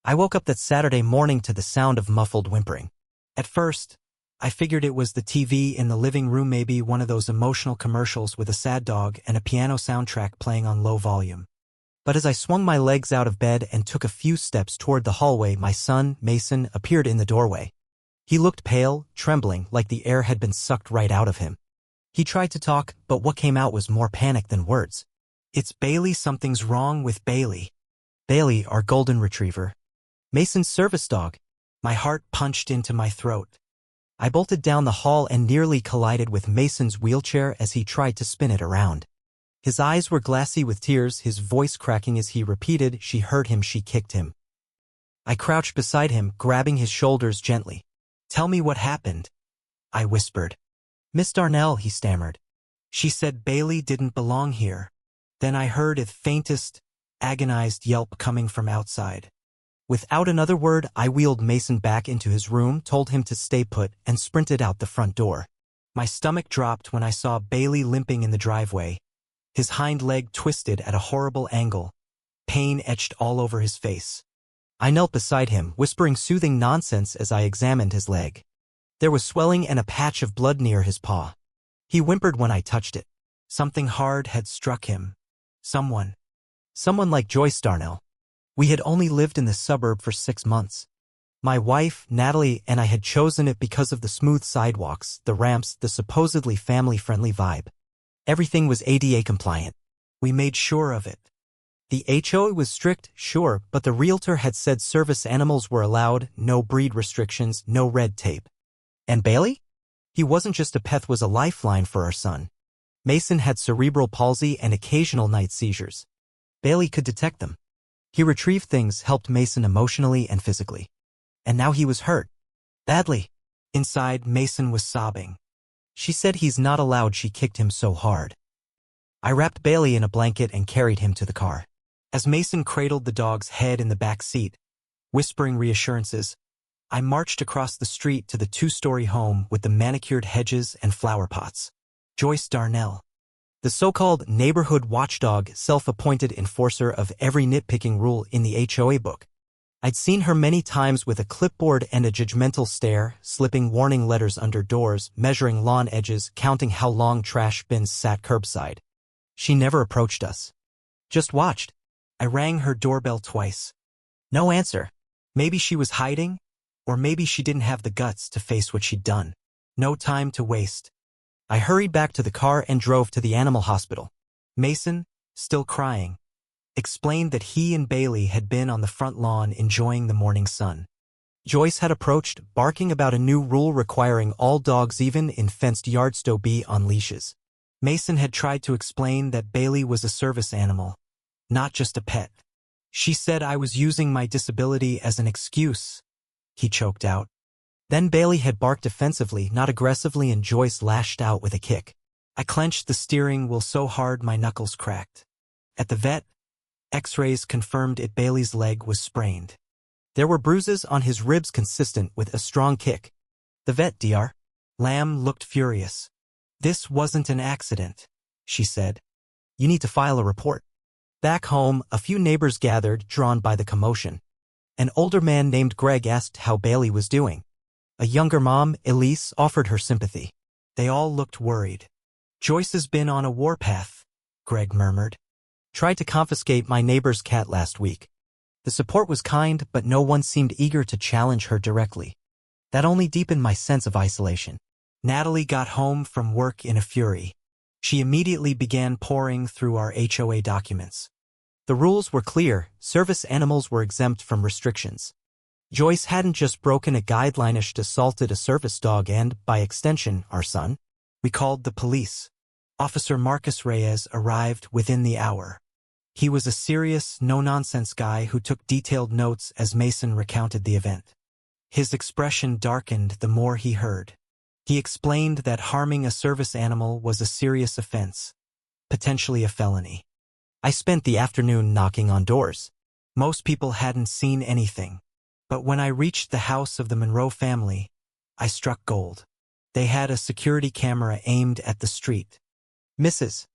I woke up that Saturday morning to the sound of muffled whimpering. At first, I figured it was the TV in the living room, maybe one of those emotional commercials with a sad dog and a piano soundtrack playing on low volume. But as I swung my legs out of bed and took a few steps toward the hallway, my son, Mason, appeared in the doorway. He looked pale, trembling, like the air had been sucked right out of him. He tried to talk, but what came out was more panic than words. "It's Bailey, something's wrong with Bailey." Bailey, our golden retriever. Mason's service dog. My heart punched into my throat. I bolted down the hall and nearly collided with Mason's wheelchair as he tried to spin it around. His eyes were glassy with tears, his voice cracking as he repeated, "She hurt him, she kicked him." I crouched beside him, grabbing his shoulders gently. "Tell me what happened," I whispered. "Miss Darnell," he stammered. "She said Bailey didn't belong here." Then I heard a faintest, agonized yelp coming from outside. Without another word, I wheeled Mason back into his room, told him to stay put, and sprinted out the front door. My stomach dropped when I saw Bailey limping in the driveway, his hind leg twisted at a horrible angle, pain etched all over his face. I knelt beside him, whispering soothing nonsense as I examined his leg. There was swelling and a patch of blood near his paw. He whimpered when I touched it. Something hard had struck him. Someone like Joyce Darnell. We had only lived in the suburb for 6 months. My wife, Natalie, and I had chosen it because of the smooth sidewalks, the ramps, the supposedly family-friendly vibe. Everything was ADA compliant. We made sure of it. The HOA was strict, sure, but the realtor had said service animals were allowed, no breed restrictions, no red tape. And Bailey? He wasn't just a pet, was a lifeline for our son. Mason had cerebral palsy and occasional night seizures. Bailey could detect them. He retrieved things, helped Mason emotionally and physically. And now he was hurt. Badly. Inside, Mason was sobbing. She said he's not allowed, she kicked him so hard. I wrapped Bailey in a blanket and carried him to the car. As Mason cradled the dog's head in the back seat, whispering reassurances, I marched across the street to the 2-story home with the manicured hedges and flower pots. Joyce Darnell. The so-called neighborhood watchdog, self-appointed enforcer of every nitpicking rule in the HOA book. I'd seen her many times with a clipboard and a judgmental stare, slipping warning letters under doors, measuring lawn edges, counting how long trash bins sat curbside. She never approached us. Just watched. I rang her doorbell twice. No answer. Maybe she was hiding, or maybe she didn't have the guts to face what she'd done. No time to waste. I hurried back to the car and drove to the animal hospital. Mason, still crying, explained that he and Bailey had been on the front lawn enjoying the morning sun. Joyce had approached, barking about a new rule requiring all dogs, even in fenced yards, to be on leashes. Mason had tried to explain that Bailey was a service animal, not just a pet. She said I was using my disability as an excuse, he choked out. Then Bailey had barked defensively, not aggressively, and Joyce lashed out with a kick. I clenched the steering wheel so hard my knuckles cracked. At the vet, X-rays confirmed Bailey's leg was sprained. There were bruises on his ribs consistent with a strong kick. The vet, Dr. Lamb, looked furious. "This wasn't an accident," she said. "You need to file a report." Back home, a few neighbors gathered, drawn by the commotion. An older man named Greg asked how Bailey was doing. A younger mom, Elise, offered her sympathy. They all looked worried. "Joyce has been on a warpath," Greg murmured. "Tried to confiscate my neighbor's cat last week." The support was kind, but no one seemed eager to challenge her directly. That only deepened my sense of isolation. Natalie got home from work in a fury. She immediately began poring through our HOA documents. The rules were clear: service animals were exempt from restrictions. Joyce hadn't just broken a guideline, she'd assaulted a service dog and, by extension, our son. We called the police. Officer Marcus Reyes arrived within the hour. He was a serious, no-nonsense guy who took detailed notes as Mason recounted the event. His expression darkened the more he heard. He explained that harming a service animal was a serious offense, potentially a felony. I spent the afternoon knocking on doors. Most people hadn't seen anything. But when I reached the house of the Monroe family, I struck gold. They had a security camera aimed at the street. "Mrs.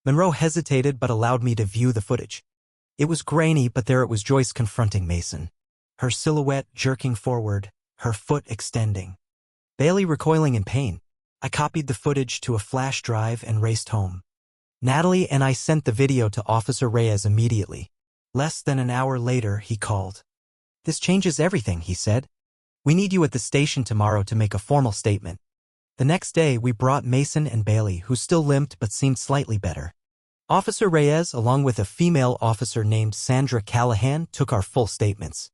Monroe hesitated but allowed me to view the footage. It was grainy, but there it was, Joyce confronting Mason. her silhouette jerking forward, her foot extending. Bailey recoiling in pain. I copied the footage to a flash drive and raced home. Natalie and I sent the video to Officer Reyes immediately. Less than an hour later, he called. "This changes everything," he said. "We need you at the station tomorrow to make a formal statement." The next day, we brought Mason and Bailey, who still limped but seemed slightly better. Officer Reyes, along with a female officer named Sandra Callahan, took our full statements.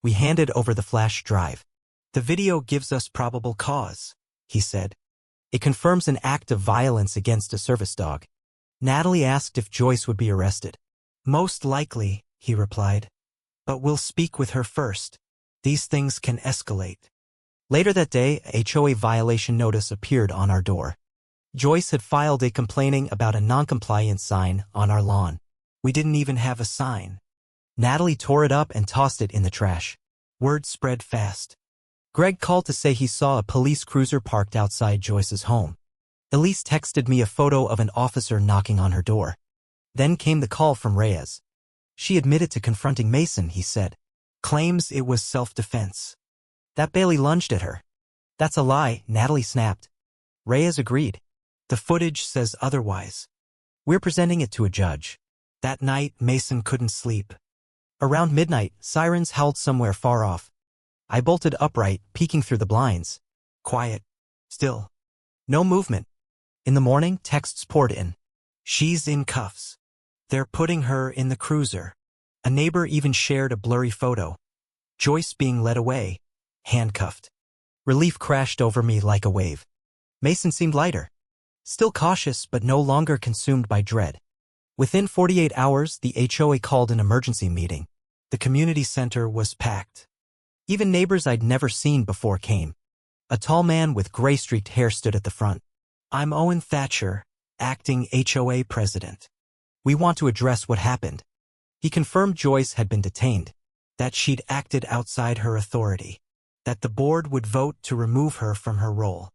We handed over the flash drive. "The video gives us probable cause," he said. "It confirms an act of violence against a service dog." Natalie asked if Joyce would be arrested. "Most likely," he replied. "But we'll speak with her first. These things can escalate." Later that day, a HOA violation notice appeared on our door. Joyce had filed a complaint about a noncompliance sign on our lawn. We didn't even have a sign. Natalie tore it up and tossed it in the trash. Word spread fast. Greg called to say he saw a police cruiser parked outside Joyce's home. Elise texted me a photo of an officer knocking on her door. Then came the call from Reyes. She admitted to confronting Mason, he said. Claims it was self-defense. That Bailey lunged at her. That's a lie, Natalie snapped. Reyes agreed. The footage says otherwise. We're presenting it to a judge. That night, Mason couldn't sleep. Around midnight, sirens howled somewhere far off. I bolted upright, peeking through the blinds. Quiet. Still. No movement. In the morning, texts poured in. She's in cuffs. They're putting her in the cruiser. A neighbor even shared a blurry photo. Joyce being led away, handcuffed. Relief crashed over me like a wave. Mason seemed lighter. Still cautious, but no longer consumed by dread. Within 48 hours, the HOA called an emergency meeting. The community center was packed. Even neighbors I'd never seen before came. A tall man with gray-streaked hair stood at the front. I'm Owen Thatcher, acting HOA president. We want to address what happened. He confirmed Joyce had been detained, that she'd acted outside her authority, that the board would vote to remove her from her role.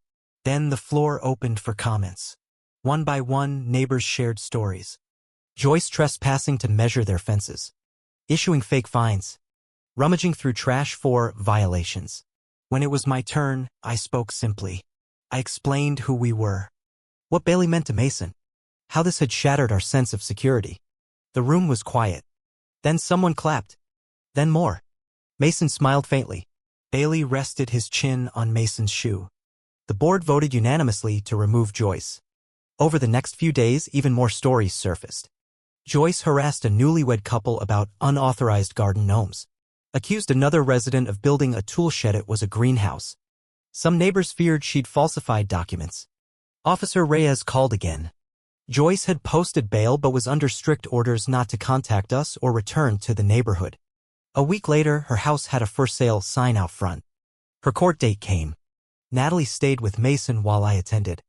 Then the floor opened for comments. One by one, neighbors shared stories. Joyce trespassing to measure their fences. Issuing fake fines. Rummaging through trash for violations. When it was my turn, I spoke simply. I explained who we were. What Bailey meant to Mason. How this had shattered our sense of security. The room was quiet. Then someone clapped. Then more. Mason smiled faintly. Bailey rested his chin on Mason's shoe. The board voted unanimously to remove Joyce. Over the next few days, even more stories surfaced. Joyce harassed a newlywed couple about unauthorized garden gnomes. Accused another resident of building a tool shed it was a greenhouse. Some neighbors feared she'd falsified documents. Officer Reyes called again. Joyce had posted bail but was under strict orders not to contact us or return to the neighborhood. A week later, her house had a for sale sign out front. Her court date came. Natalie stayed with Mason while I attended.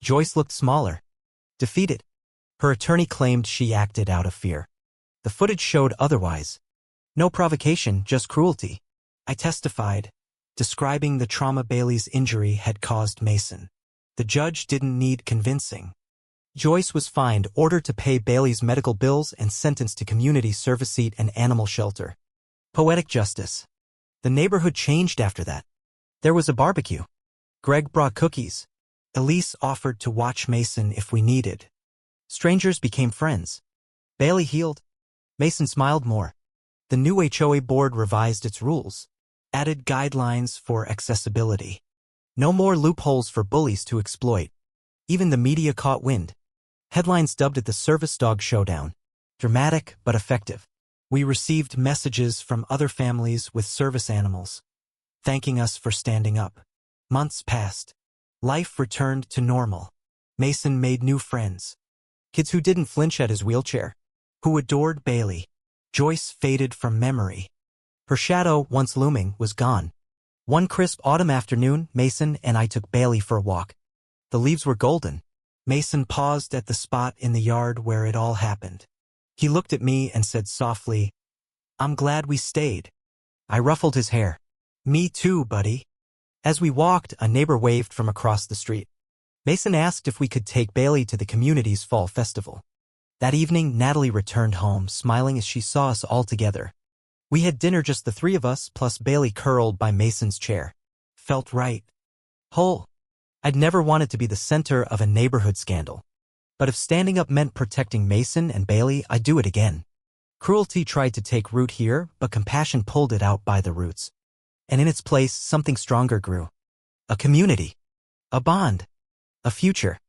Joyce looked smaller. Defeated. Her attorney claimed she acted out of fear. The footage showed otherwise. No provocation, just cruelty. I testified, describing the trauma Bailey's injury had caused Mason. The judge didn't need convincing. Joyce was fined, ordered to pay Bailey's medical bills, and sentenced to community service seat and animal shelter. Poetic justice. The neighborhood changed after that. There was a barbecue. Greg brought cookies. Elise offered to watch Mason if we needed. Strangers became friends. Bailey healed. Mason smiled more. The new HOA board revised its rules. Added guidelines for accessibility. No more loopholes for bullies to exploit. Even the media caught wind. Headlines dubbed it the Service Dog Showdown. Dramatic but effective. We received messages from other families with service animals, thanking us for standing up. Months passed. Life returned to normal. Mason made new friends. Kids who didn't flinch at his wheelchair. Who adored Bailey. Joyce faded from memory. Her shadow, once looming, was gone. One crisp autumn afternoon, Mason and I took Bailey for a walk. The leaves were golden. Mason paused at the spot in the yard where it all happened. He looked at me and said softly, I'm glad we stayed. I ruffled his hair. Me too, buddy. As we walked, a neighbor waved from across the street. Mason asked if we could take Bailey to the community's fall festival. That evening, Natalie returned home, smiling as she saw us all together. We had dinner just the three of us, plus Bailey curled by Mason's chair. Felt right. Whole. I'd never wanted to be the center of a neighborhood scandal. But if standing up meant protecting Mason and Bailey, I'd do it again. Cruelty tried to take root here, but compassion pulled it out by the roots. And in its place, something stronger grew. A community. A bond. A future.